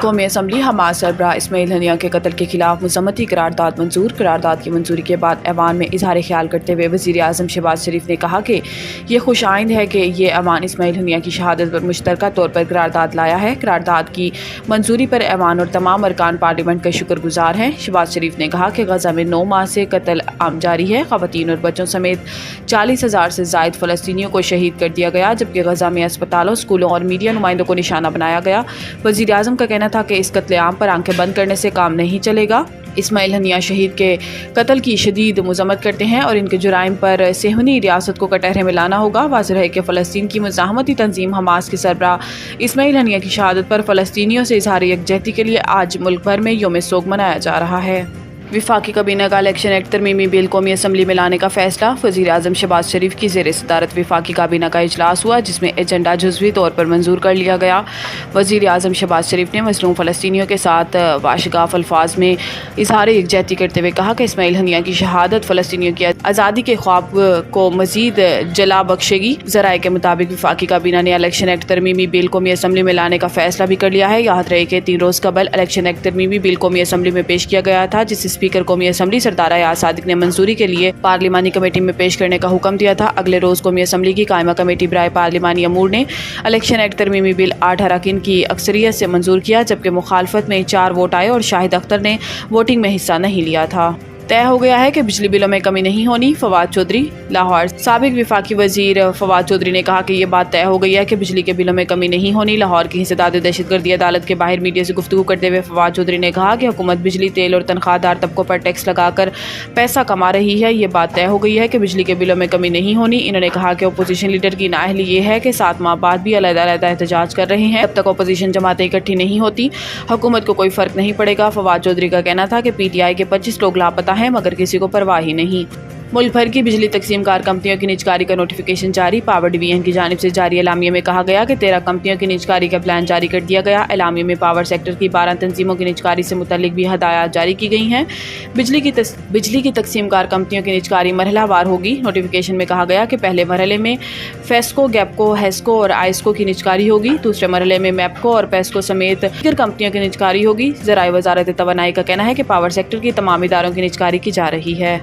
कौमी assembly Hamas सरबराह Ismail Haniyeh के कत्ल के खिलाफ मुसम्मती करारदाद मंजूर। करारदाद की मंजूरी के बाद ऐवान में इजहार ख्याल करते हुए वज़ीर आज़म शहबाज शरीफ ने कहा कि ये खुशाइंद है कि ये ऐवान इस्माइल हनिया की शहादत पर मुश्तरका तौर पर करारदाद लाया है। करारदाद की मंजूरी पर ऐवान और तमाम अरकान पार्लियामेंट का शुक्रगुजार हैं। शहबाज शरीफ ने कहा कि गजा में 9 माह से कत्ल आम जारी है। ख़वातीन और बच्चों समेत 40,000 से ज़ायद फ़लस्तीनियों को शहीद कर दिया गया, जबकि गजा में अस्पतालों, स्कूलों और मीडिया नुमाइंदों को निशाना बनाया गया। वज़ीर आज़म का कहना था कि इस कत्लेआम पर आंखें बंद करने से काम नहीं चलेगा। इस्माइल हनिया शहीद के कत्ल की शदीद मज़म्मत करते हैं और इनके जुराइम पर सेहनी रियासत को कटहरे में लाना होगा। वाज़ेह है कि फ़लस्तीन की मुज़ाहमती तंजीम हमास के सरबराह इस्माइल हनिया की शहादत पर फ़लस्तीनियों से इज़हार यकजहती के लिए आज मुल्क भर में यौम सोग मनाया जा रहा है। विफाकी काबीना का इलेक्शन एक्ट तरमीमी बिल कौमी असम्बली में लाने का फैसला। वज़ीर आज़म शहबाज शरीफ की ज़ेर सदारत विफाकी काबीना का इजलास हुआ, जिसमें एजेंडा जुज़वी तौर पर मंजूर कर लिया गया। वज़ीर आज़म शहबाज शरीफ ने मज़लूम फ़लस्तीनियों के साथ वाशगाफ अल्फाज में इजहार यकजहती करते हुए कहा कि इस्माइल हनिया की शहादत फ़लस्तीनियों की आज़ादी के ख्वाब को मज़ीद जला बख्शेगी। ज़राए के मुताबिक विफाकी काबीना ने इलेक्शन एक्ट तरमीमी बिल कौमी असम्बली में लाने का फैसला भी कर लिया है। याद रहे कि 3 रोज़ कबल इलेक्शन एक्ट तरमीमी बिल कौमी असम्बली में पेश किया गया था, जिसे स्पीकर कौमी असम्बली सरदार अयाज सादिक ने मंजूरी के लिए पार्लिमानी कमेटी में पेश करने का हुक्म दिया था। अगले रोज कौमी असम्बली की कायमा कमेटी बराए पार्लिमानी अमूर ने इलेक्शन एक्ट तरमीमी बिल 8 अरकान की अक्सरियत से मंजूर किया, जबकि मुखालफत में 4 वोट आए और शाहिद अख्तर ने वोटिंग में हिस्सा नहीं लिया था। तय हो गया है कि बिजली बिलों में कमी नहीं होनी। फवाद चौधरी लाहौर। साबिक विफाकी वजीर फवाद चौधरी ने कहा कि यह बात तय हो गई है कि बिजली के बिलों में कमी नहीं होनी। लाहौर की हिस्सेदार दहशतगर्दी अदालत के बाहर मीडिया से गुफ्तगू करते हुए फवाद चौधरी ने कहा कि हुकूमत बिजली, तेल और तनख्वाहदार तबकों पर टैक्स लगाकर पैसा कमा रही है। ये बात तय हो गई है कि बिजली के बिलों में कमी नहीं होनी। इन्होंने कहा कि अपोजिशन लीडर की नाअहली ये है कि 7 माह बाद भी अलग-अलग एहतजाज कर रहे हैं। तब तक अपोजिशन जमातें इकट्ठी नहीं होती, हुकूमत को कोई फर्क नहीं पड़ेगा। फवाद चौधरी का कहना था कि PTI के 25 लोग लापता हैं, मगर किसी को परवाह ही नहीं। मुल्क भर की बिजली तकसीम कार कंपनियों की निजकारी का नोटिफिकेशन जारी। पावर डिवीजन की जानिब से जारी एलामिया में कहा गया कि 13 कंपनियों की निजकारी का प्लान जारी कर दिया गया। एलामिया में पावर सेक्टर की 12 तंजीमों की निजकारी से मुतल्लिक भी हदायत जारी की गई हैं। बिजली की तकसीम कार कंपनियों की निजकारी मरहलावार होगी। नोटिफिकेशन में कहा गया कि पहले मरहले में फेस्को, गैपको, हेस्को और आइस्को की निजकारी होगी। दूसरे मरहले में मैपको और पेस्को समेत दीगर कंपनियों की निजकारी होगी। ज़राए वज़ारत तवानाई का कहना है कि पावर सेक्टर की तमाम इदारों की निजकारी की जा रही है।